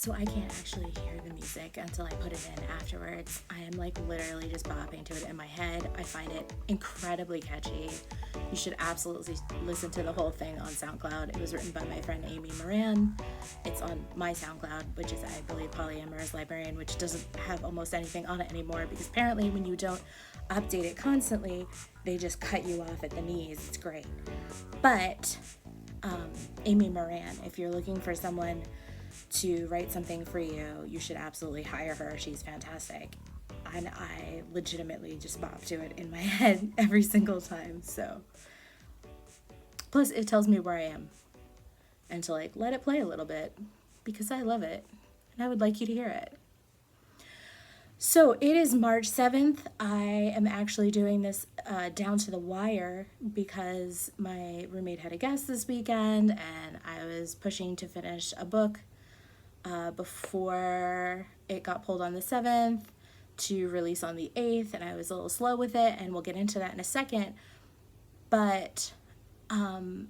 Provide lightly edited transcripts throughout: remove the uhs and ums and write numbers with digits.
So I can't actually hear the music until I put it in afterwards. I am like literally just bopping to it in my head. I find it incredibly catchy. You should absolutely listen to the whole thing on SoundCloud. It was written by my friend Amy Moran. It's on my SoundCloud, which is, I believe, Polyamorous Librarian, which doesn't have almost anything on it anymore because apparently when you don't update it constantly, they just cut you off at the knees. It's great. But Amy Moran, if you're looking for someone to write something for you, you should absolutely hire her. She's fantastic. And I legitimately just bop to it in my head every single time. So, plus it tells me where I am and to like let it play a little bit because I love it and I would like you to hear it. So it is March 7th. I am actually doing this down to the wire because my roommate had a guest this weekend and I was pushing to finish a book before it got pulled on the 7th to release on the 8th, and I was a little slow with it, and we'll get into that in a second. But I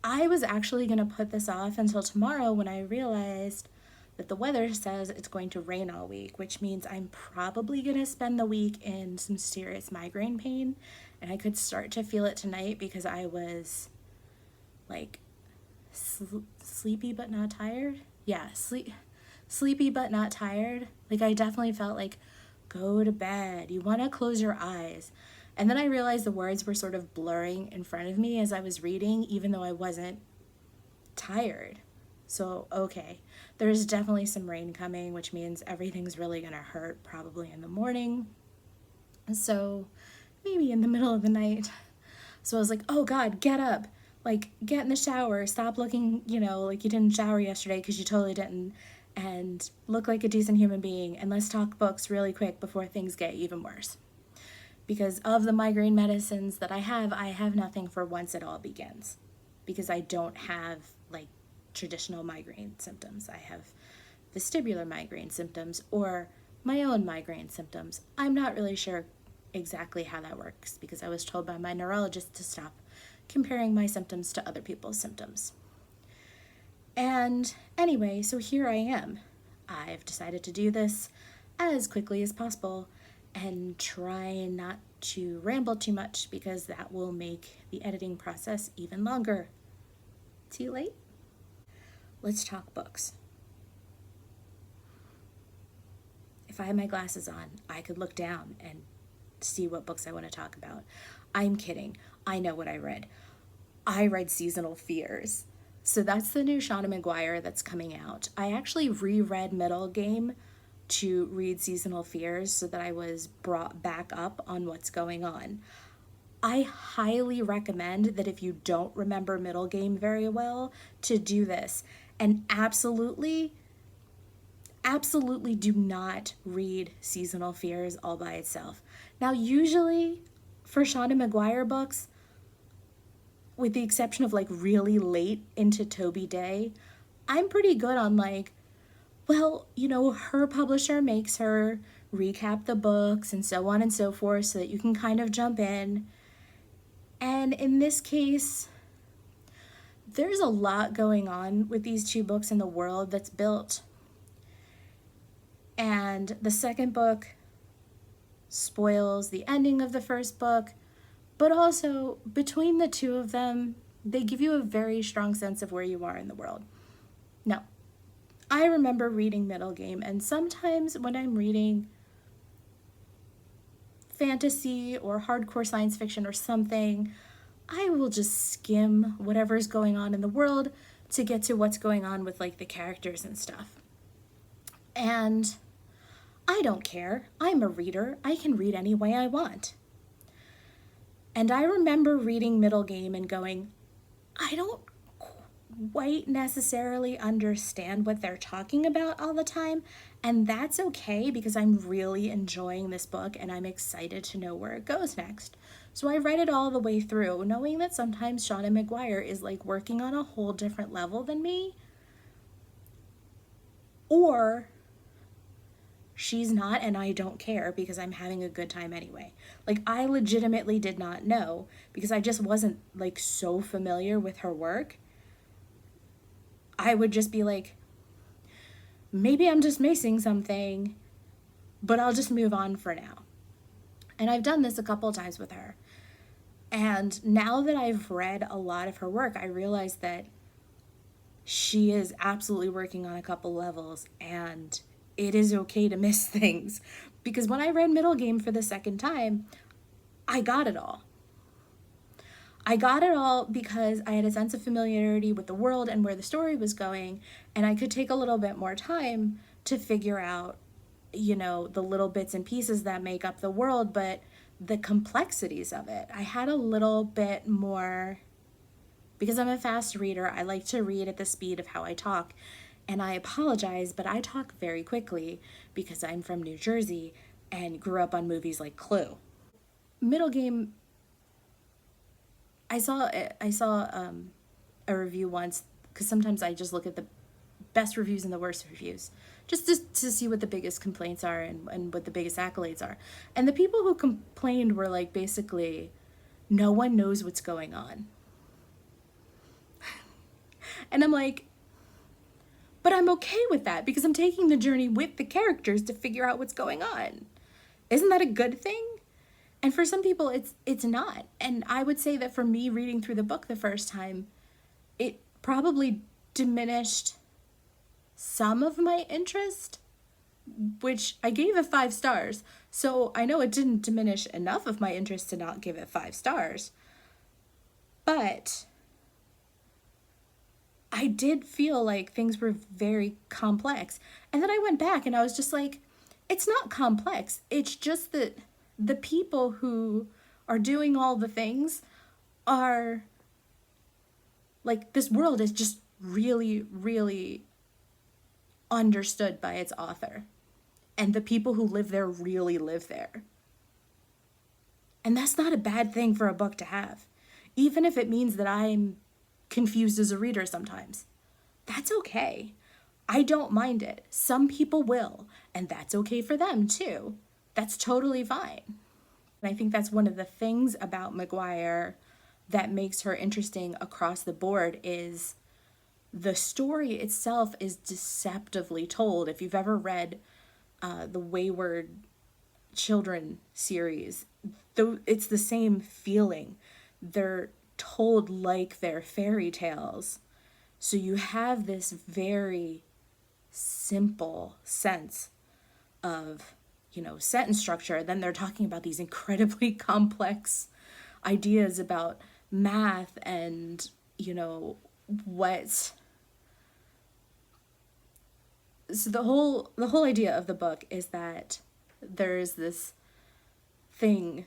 was actually going to put this off until tomorrow when I realized that the weather says it's going to rain all week, which means I'm probably going to spend the week in some serious migraine pain, and I could start to feel it tonight because I was like sleepy but not tired. Yeah, sleepy but not tired. Like I definitely felt like, go to bed. You want to close your eyes. And then I realized the words were sort of blurring in front of me as I was reading, even though I wasn't tired. So, okay, there's definitely some rain coming, which means everything's really going to hurt probably in the morning. So maybe in the middle of the night. So I was like, oh God, get up. Like, get in the shower, stop looking, like you didn't shower yesterday because you totally didn't, and look like a decent human being, and let's talk books really quick before things get even worse. Because of the migraine medicines that I have nothing for once it all begins. Because I don't have, like, traditional migraine symptoms. I have vestibular migraine symptoms or my own migraine symptoms. I'm not really sure exactly how that works because I was told by my neurologist to stop comparing my symptoms to other people's symptoms. And anyway, so here I am. I've decided to do this as quickly as possible and try not to ramble too much because that will make the editing process even longer. Too late? Let's talk books. If I had my glasses on, I could look down and see what books I want to talk about. I'm kidding. I know what I read. I read Seasonal Fears. So that's the new Seanan McGuire that's coming out. I actually reread Middle Game to read Seasonal Fears so that I was brought back up on what's going on. I highly recommend that if you don't remember Middle Game very well, to do this. And absolutely do not read Seasonal Fears all by itself. Now, usually for Seanan McGuire books, with the exception of like really late into Toby Day, I'm pretty good on like, well, her publisher makes her recap the books and so on and so forth so that you can kind of jump in. And in this case, there's a lot going on with these two books in the world that's built. And the second book spoils the ending of the first book, but also between the two of them, they give you a very strong sense of where you are in the world. Now, I remember reading Middle Game, and sometimes when I'm reading fantasy or hardcore science fiction or something, I will just skim whatever's going on in the world to get to what's going on with like the characters and stuff. And I don't care. I'm a reader. I can read any way I want. And I remember reading Middle Game and going, I don't quite necessarily understand what they're talking about all the time, and that's okay because I'm really enjoying this book and I'm excited to know where it goes next. So I read it all the way through, knowing that sometimes Seanan McGuire is like working on a whole different level than me, or she's not, and I don't care because I'm having a good time anyway. Like, I legitimately did not know because I just wasn't like so familiar with her work. I would just be like, maybe I'm just missing something, but I'll just move on for now. And I've done this a couple of times with her. And now that I've read a lot of her work, I realize that she is absolutely working on a couple levels, and it is okay to miss things. Because when I read Middle Game for the second time, I got it all. I got it all because I had a sense of familiarity with the world and where the story was going, and I could take a little bit more time to figure out, the little bits and pieces that make up the world, but the complexities of it. I had a little bit more, because I'm a fast reader, I like to read at the speed of how I talk. And I apologize, but I talk very quickly because I'm from New Jersey and grew up on movies like Clue. Middle Game, I saw a review once, because sometimes I just look at the best reviews and the worst reviews, just to see what the biggest complaints are and what the biggest accolades are. And the people who complained were like, basically, no one knows what's going on. And I'm like, but I'm okay with that because I'm taking the journey with the characters to figure out what's going on. Isn't that a good thing? And for some people, it's not. And I would say that for me, reading through the book the first time, it probably diminished some of my interest, which I gave it 5 stars. So I know it didn't diminish enough of my interest to not give it 5 stars. But I did feel like things were very complex. And then I went back and I was just like, it's not complex. It's just that the people who are doing all the things are like, this world is just really, really understood by its author. And the people who live there really live there. And that's not a bad thing for a book to have. Even if it means that I'm confused as a reader sometimes. That's okay. I don't mind it. Some people will, and that's okay for them too. That's totally fine. And I think that's one of the things about McGuire that makes her interesting across the board is the story itself is deceptively told. If you've ever read the Wayward Children series, though it's the same feeling. They're told like they're fairy tales. So you have this very simple sense of, sentence structure. Then they're talking about these incredibly complex ideas about math and, what. So the whole idea of the book is that there's this thing,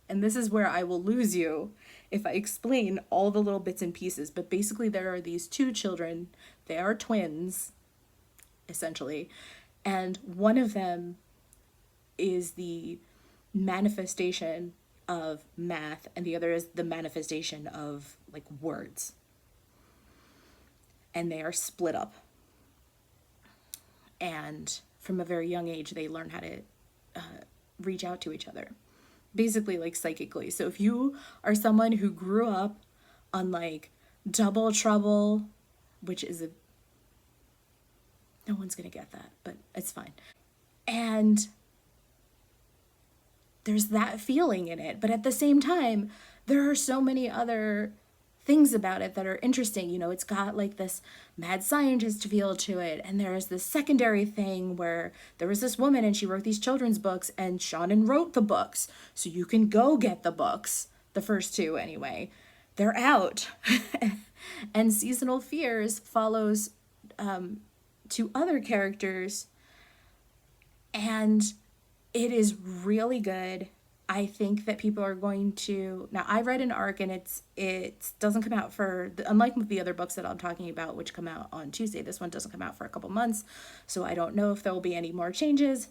and this is where I will lose you if I explain all the little bits and pieces, but basically there are these 2 children. They are twins, essentially, and one of them is the manifestation of math, and the other is the manifestation of, like, words. And they are split up. And from a very young age, they learn how to reach out to each other. Basically, like, psychically. So if you are someone who grew up on, like, Double Trouble, which is no one's gonna get that, but it's fine. And there's that feeling in it. But at the same time, there are so many other things about it that are interesting. It's got like this mad scientist feel to it, and there's this secondary thing where there was this woman and she wrote these children's books, and Seanan wrote the books, so you can go get the books, the first 2 anyway. They're out. And Seasonal Fears follows 2 other characters, and it is really good. I think that people are going to, now I read an arc and it doesn't come out unlike the other books that I'm talking about, which come out on Tuesday, this one doesn't come out for a couple months. So I don't know if there will be any more changes.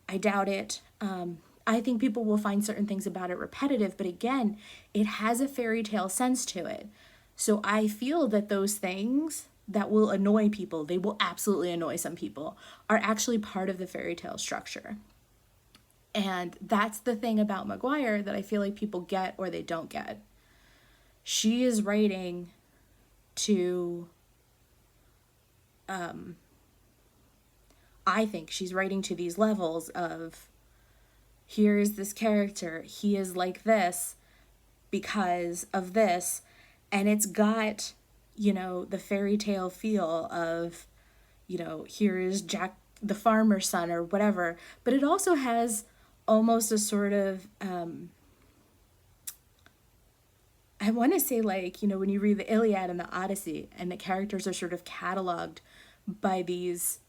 I doubt it. I think people will find certain things about it repetitive, but again, it has a fairy tale sense to it. So I feel that those things that will annoy people, they will absolutely annoy some people, are actually part of the fairy tale structure. And that's the thing about McGuire that I feel like people get or they don't get. She is writing to I think she's writing to these levels of, here is this character, he is like this because of this, and it's got, the fairy tale feel of, here is Jack the farmer's son or whatever, but it also has almost a sort of, I want to say, like, when you read the Iliad and the Odyssey and the characters are sort of cataloged by these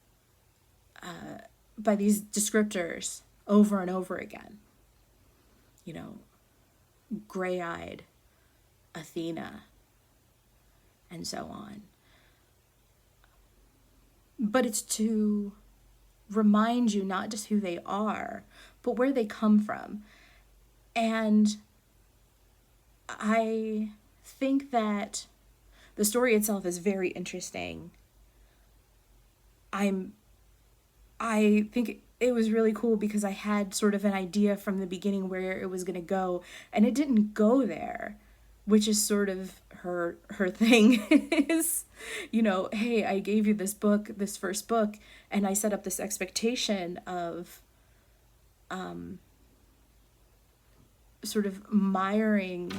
descriptors over and over again, gray-eyed Athena and so on. But it's to remind you not just who they are, but where they come from. And I think that the story itself is very interesting. I think it was really cool because I had sort of an idea from the beginning where it was going to go, and it didn't go there, which is sort of her thing is, hey, I gave you this book, this first book, and I set up this expectation of sort of miring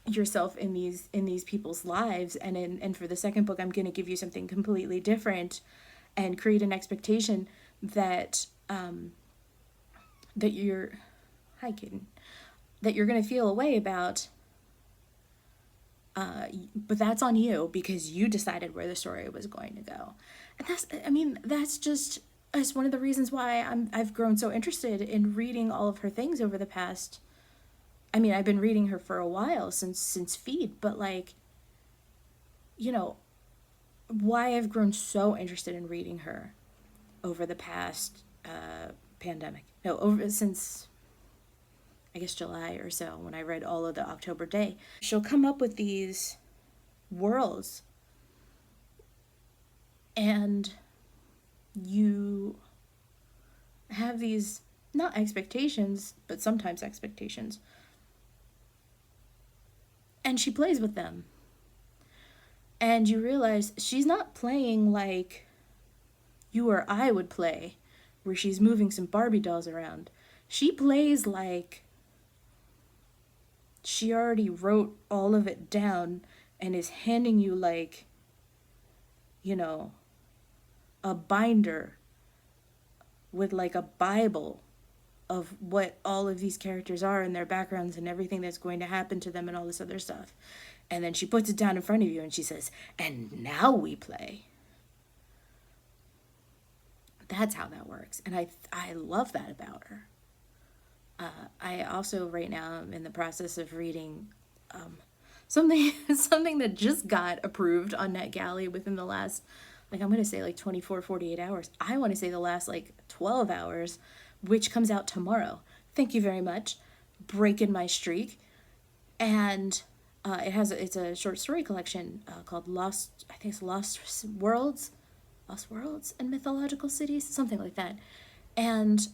yourself in these people's lives, and for the second book I'm going to give you something completely different and create an expectation that that you're that you're going to feel a way about, but that's on you because you decided where the story was going to go. And that's one of the reasons why I've grown so interested in reading all of her things over the past. I've been reading her for a while, since Feed, but why I've grown so interested in reading her over the past pandemic. No, since I guess July or so, when I read all of the October Day. She'll come up with these worlds, and you have these, not expectations, but sometimes expectations. And she plays with them. And you realize she's not playing like you or I would play, where she's moving some Barbie dolls around. She plays like she already wrote all of it down and is handing you, like, a binder with, like, a Bible of what all of these characters are and their backgrounds and everything that's going to happen to them and all this other stuff. And then she puts it down in front of you and she says, and now we play. That's how that works. And I love that about her. I also right now am in the process of reading something that just got approved on NetGalley within the last, I'm going to say 24, 48 hours. I want to say the last 12 hours, which comes out tomorrow. Thank you very much. Breaking my streak. And it's a short story collection called Lost Worlds and Mythological Cities, something like that. And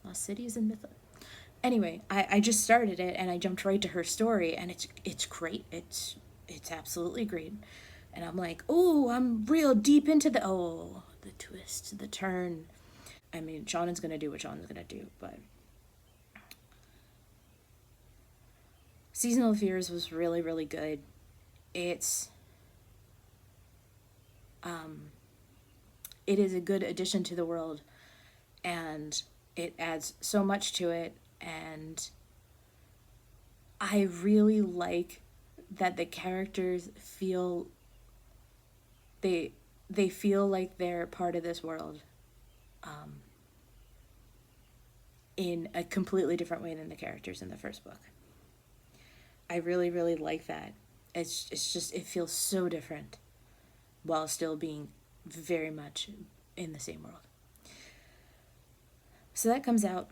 Lost Cities and Anyway, I just started it and I jumped right to her story, and it's great. It's absolutely great. And I'm like, oh, I'm real deep into the twist, the turn. Shannon's gonna do what Shannon's gonna do, but Seasonal Fears was really, really good. It is a good addition to the world, and it adds so much to it, and I really like that the characters feel they feel like they're part of this world in a completely different way than the characters in the first book. I really, really like that. It's just, it feels so different while still being very much in the same world. So that comes out,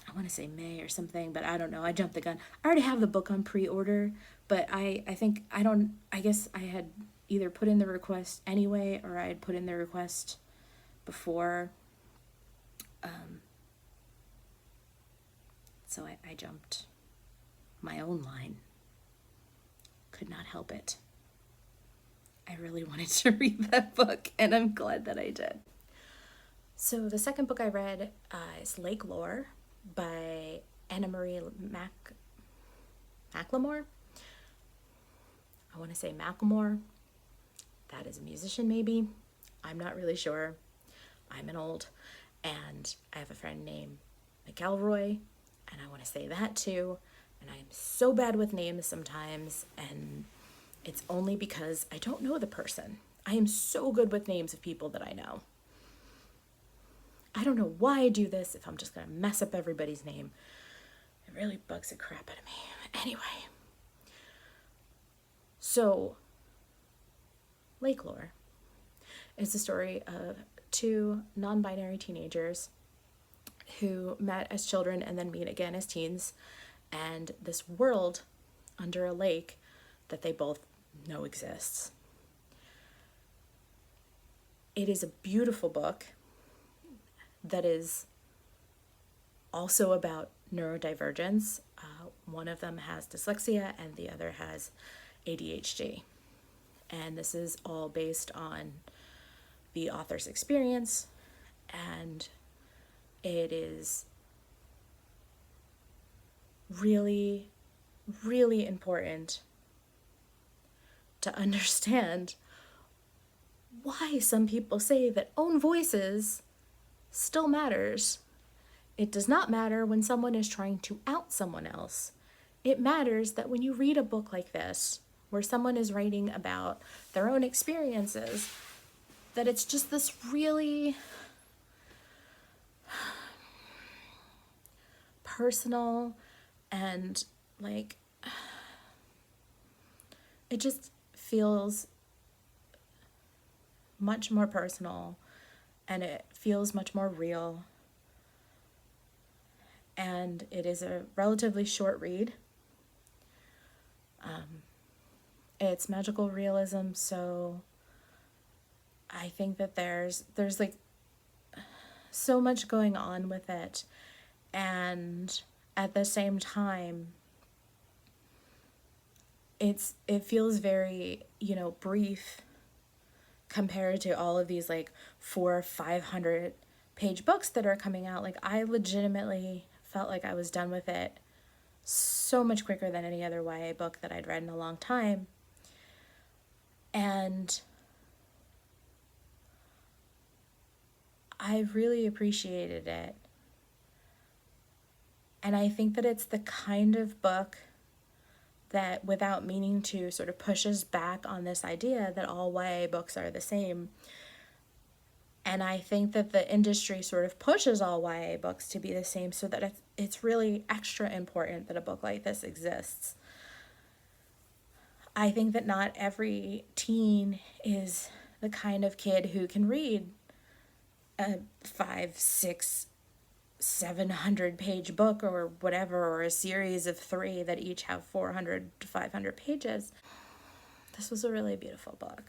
I want to say May or something, but I don't know. I jumped the gun. I already have the book on pre-order, but I guess I had either put in the request anyway, or I had put in the request before. So I jumped my own line. Could not help it. I really wanted to read that book, and I'm glad that I did. So the second book I read is Lake Lore by Anna Marie McLemore. I want to say McLemore. That is a musician, maybe. I'm not really sure. I'm an old, and I have a friend named McElroy, and I want to say that too. And I'm so bad with names sometimes, and it's only because I don't know the person. I am so good with names of people that I know. I don't know why I do this if I'm just going to mess up everybody's name. It really bugs the crap out of me. Anyway. So, Lake Lore is the story of two non-binary teenagers who met as children and then meet again as teens, and this world under a lake that they both know exists. It is a beautiful book that is also about neurodivergence. One of them has dyslexia and the other has ADHD. And this is all based on the author's experience, and it is really, really important to understand why some people say that own voices still matters. It does not matter when someone is trying to out someone else. It matters that when you read a book like this, where someone is writing about their own experiences, that it's just this really personal and like, it just feels much more personal and it feels much more real. And it is a relatively short read. It's magical realism, so I think that there's like so much going on with it, and at the same time it feels very, brief compared to all of these like 400 or 500 page books that are coming out. Like, I legitimately felt like I was done with it so much quicker than any other YA book that I'd read in a long time. And I really appreciated it. And I think that it's the kind of book that, without meaning to, sort of pushes back on this idea that all YA books are the same. And I think that the industry sort of pushes all YA books to be the same, so that it's really extra important that a book like this exists. I think that not every teen is the kind of kid who can read a 500, 600, 700 page book or whatever, or a series of 3 that each have 400 to 500 pages. This was a really beautiful book,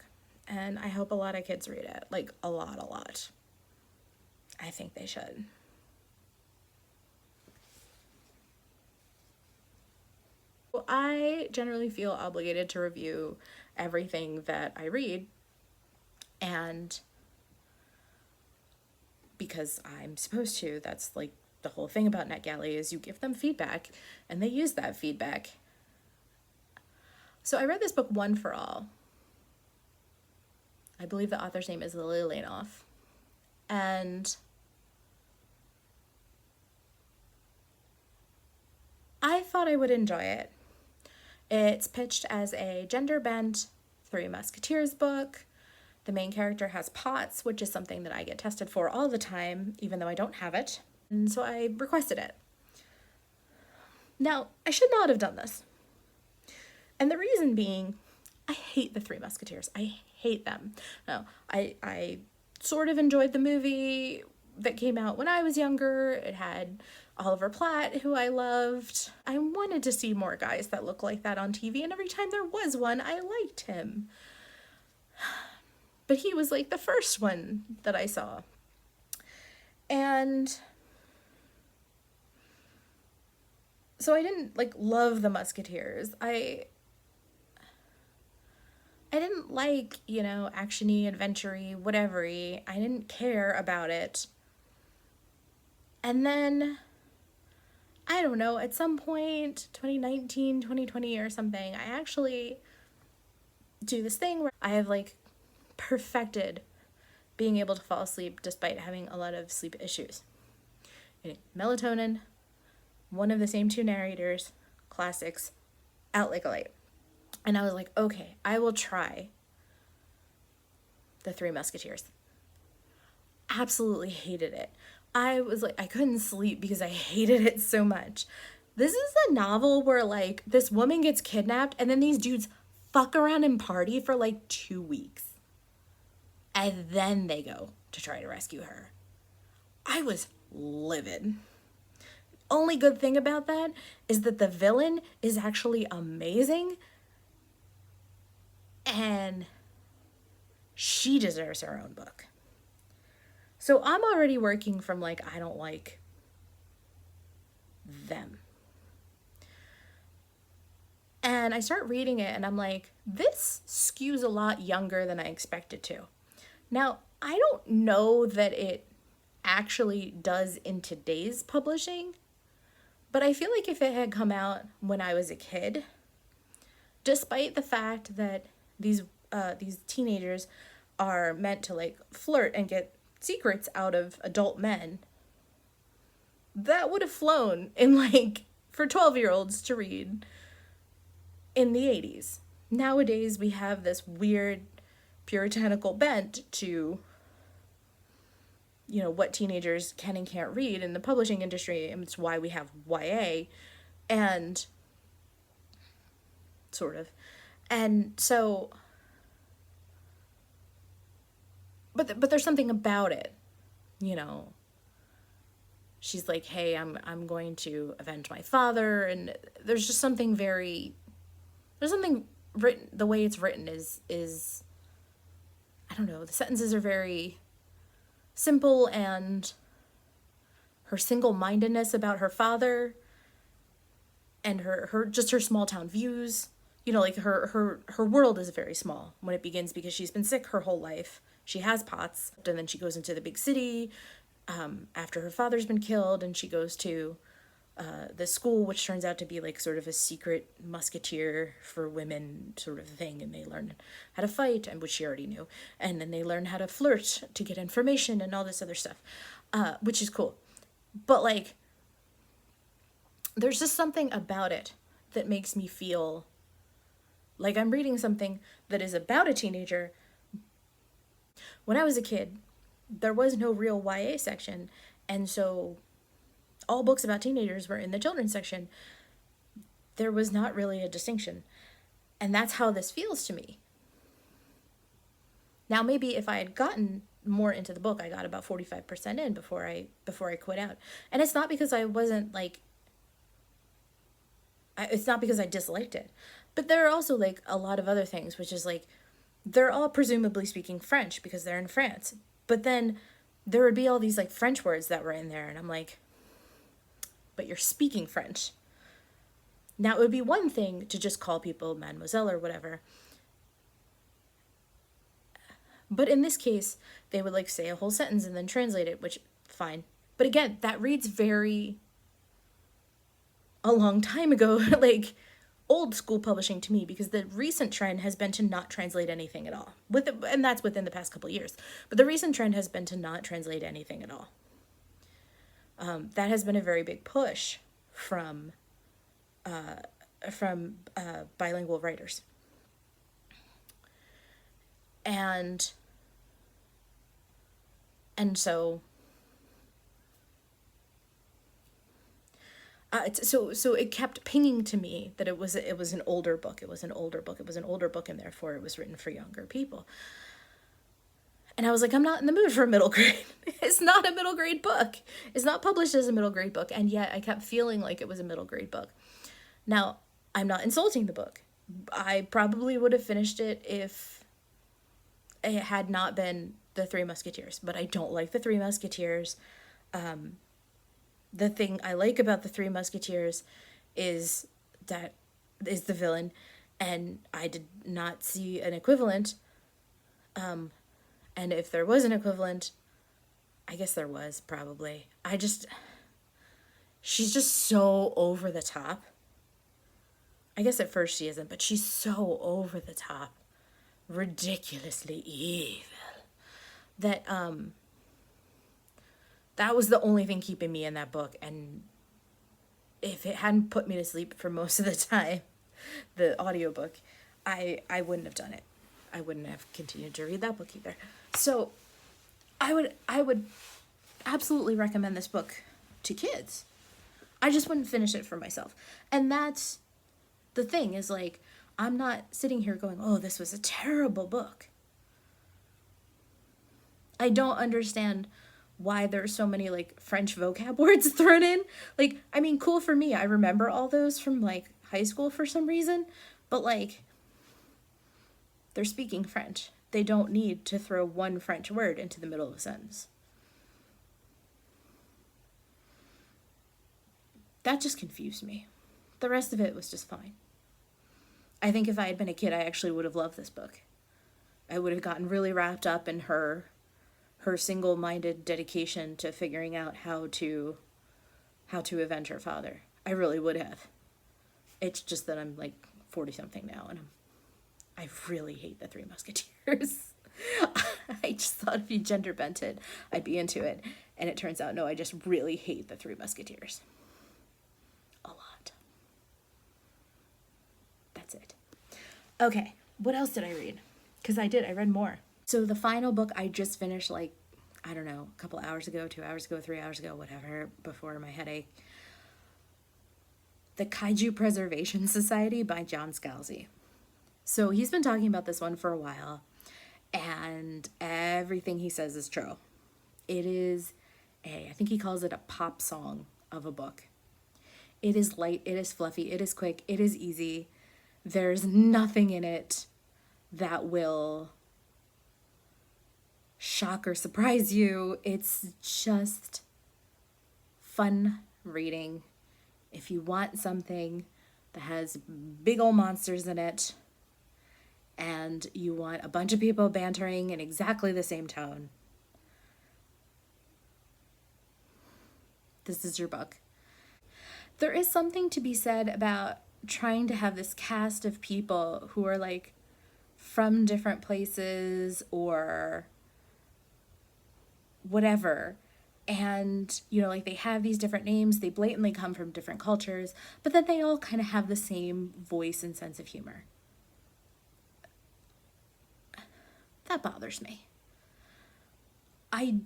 and I hope a lot of kids read it. Like, a lot. I think they should. I generally feel obligated to review everything that I read, and because I'm supposed to, that's like the whole thing about NetGalley, is you give them feedback and they use that feedback. So I read this book, One for All. I believe the author's name is Lily Lainoff, and I thought I would enjoy it. It's pitched as a gender-bent Three Musketeers book. The main character has POTS, which is something that I get tested for all the time, even though I don't have it. And so I requested it. Now, I should not have done this. And the reason being, I hate the Three Musketeers. I hate them. No, I sort of enjoyed the movie that came out when I was younger. It had Oliver Platt, who I loved. I wanted to see more guys that look like that on TV, and every time there was one, I liked him. But he was like the first one that I saw. And so I didn't like love the Musketeers. I I didn't like, you know, actiony, adventure-y, whatever-y. I didn't care about it. And then, I don't know, at some point, 2019, 2020 or something, I actually do this thing where I have like perfected being able to fall asleep despite having a lot of sleep issues. Melatonin, one of the same two narrators, classics, Out Like a Light. And I was like, okay, I will try The Three Musketeers. Absolutely hated it. I was like, I couldn't sleep because I hated it so much. This is a novel where like this woman gets kidnapped and then these dudes fuck around and party for like 2 weeks. And then they go to try to rescue her. I was livid. Only good thing about that is that the villain is actually amazing and she deserves her own book. So I'm already working from like, I don't like them. And I start reading it and I'm like, this skews a lot younger than I expected to. Now, I don't know that it actually does in today's publishing, but I feel like if it had come out when I was a kid, despite the fact that these teenagers are meant to like flirt and get secrets out of adult men, that would have flown in like for 12-year-olds to read in the 80s. Nowadays we have this weird puritanical bent to, you know, what teenagers can and can't read in the publishing industry, and it's why we have YA and sort of. And so but there's something about it, you know. She's like, hey, I'm going to avenge my father, and there's just something very, there's something written, the way it's written is I don't know, the sentences are very simple, and her single-mindedness about her father and her just her small town views, you know, like her world is very small when it begins because she's been sick her whole life. She has POTS, and then she goes into the big city after her father's been killed, and she goes to the school, which turns out to be like sort of a secret musketeer for women sort of thing, and they learn how to fight, and which she already knew, and then they learn how to flirt to get information and all this other stuff, which is cool. But like, there's just something about it that makes me feel like I'm reading something that is about a teenager. When I was a kid, there was no real YA section, and so all books about teenagers were in the children's section. There was not really a distinction, and that's how this feels to me. Now, maybe if I had gotten more into the book, I got about 45% in before I quit out, and it's not because I wasn't like, it's not because I disliked it, but there are also like a lot of other things, which is like, they're all presumably speaking French because they're in France, but then there would be all these like French words that were in there, and I'm like, but you're speaking French. Now, it would be one thing to just call people mademoiselle or whatever, but in this case, they would like say a whole sentence and then translate it, which, fine. But again, that reads very a long time ago, like old school publishing to me, because the recent trend has been to not translate anything at all. And that's within the past couple of years. But the recent trend has been to not translate anything at all. That has been a very big push from bilingual writers. And so so it kept pinging to me that it was an older book. It was an older book, and therefore it was written for younger people. And I was like, I'm not in the mood for a middle grade. It's not a middle grade book. It's not published as a middle grade book, and yet I kept feeling like it was a middle grade book. Now, I'm not insulting the book. I probably would have finished it if it had not been The Three Musketeers, but I don't like The Three Musketeers. The thing I like about The Three Musketeers is the villain, And I did not see an equivalent. And if there was an equivalent, I guess there was probably. She's just so over the top. I guess at first she isn't, but she's so over the top, ridiculously evil, that that was the only thing keeping me in that book. And if it hadn't put me to sleep for most of the time, the audiobook, I wouldn't have done it. I wouldn't have continued to read that book either. So I would absolutely recommend this book to kids. I just wouldn't finish it for myself. And that's the thing, is like, I'm not sitting here going, oh, this was a terrible book. I don't understand why there's so many like French vocab words thrown in. Like, I mean, cool for me. I remember all those from like high school for some reason, but like, they're speaking French. They don't need to throw one French word into the middle of a sentence. That just confused me. The rest of it was just fine. I think if I had been a kid, I actually would have loved this book. I would have gotten really wrapped up in her single-minded dedication to figuring out how to avenge her father. I really would have. It's just that I'm like 40-something now, and I really hate the Three Musketeers. I just thought if you gender bented, I'd be into it. And it turns out, no, I just really hate the Three Musketeers. A lot. That's it. Okay, what else did I read? Because I read more. So the final book I just finished, like, I don't know, a couple hours ago, 2 hours ago, 3 hours ago, whatever, before my headache. The Kaiju Preservation Society by John Scalzi. So he's been talking about this one for a while, and everything he says is true. It is I think he calls it a pop song of a book. It is light, it is fluffy, it is quick, it is easy. There's nothing in it that will shock or surprise you. It's just fun reading. If you want something that has big old monsters in it, and you want a bunch of people bantering in exactly the same tone, this is your book. There is something to be said about trying to have this cast of people who are like from different places or whatever, and you know, like, they have these different names, they blatantly come from different cultures, but then they all kind of have the same voice and sense of humor. That bothers me. I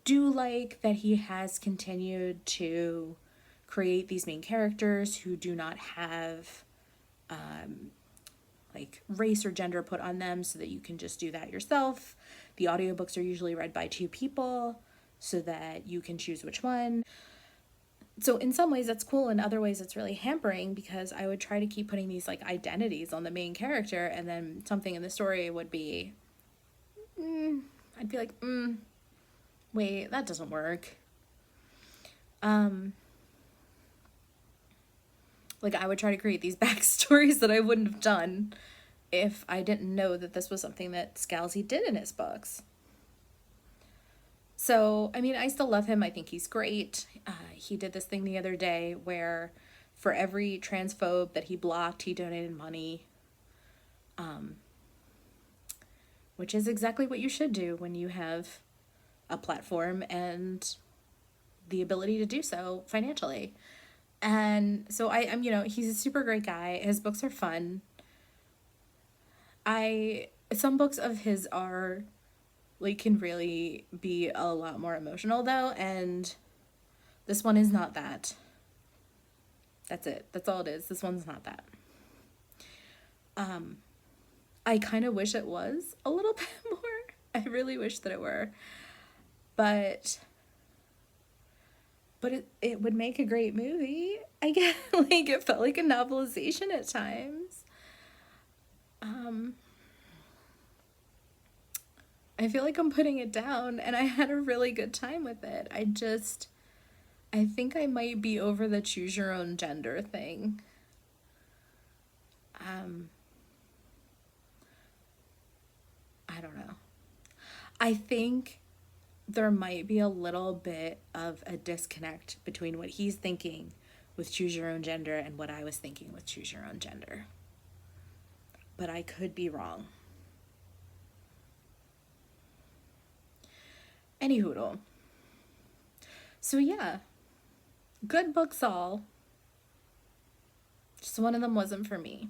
do like that he has continued to create these main characters who do not have like race or gender put on them, so that you can just do that yourself. The audiobooks are usually read by two people so that you can choose which one. So in some ways that's cool, in other ways it's really hampering, because I would try to keep putting these like identities on the main character, and then something in the story would be I'd be like, wait, that doesn't work. Like, I would try to create these backstories that I wouldn't have done if I didn't know that this was something that Scalzi did in his books. So, I mean, I still love him. I think he's great. He did this thing the other day where for every transphobe that he blocked, he donated money. Which is exactly what you should do when you have a platform and the ability to do so financially. And so I'm, you know, he's a super great guy. His books are fun. Some books of his are, like, can really be a lot more emotional though, and this one is not that. That's it. That's all it is. This one's not that. I kind of wish it was a little bit more. I really wish that it were. But it would make a great movie. I guess, like, it felt like a novelization at times. I feel like I'm putting it down, and I had a really good time with it. I think I might be over the choose your own gender thing. I don't know. I think there might be a little bit of a disconnect between what he's thinking with choose your own gender and what I was thinking with choose your own gender. But I could be wrong. Anyhoodle. So yeah, good books all. Just one of them wasn't for me.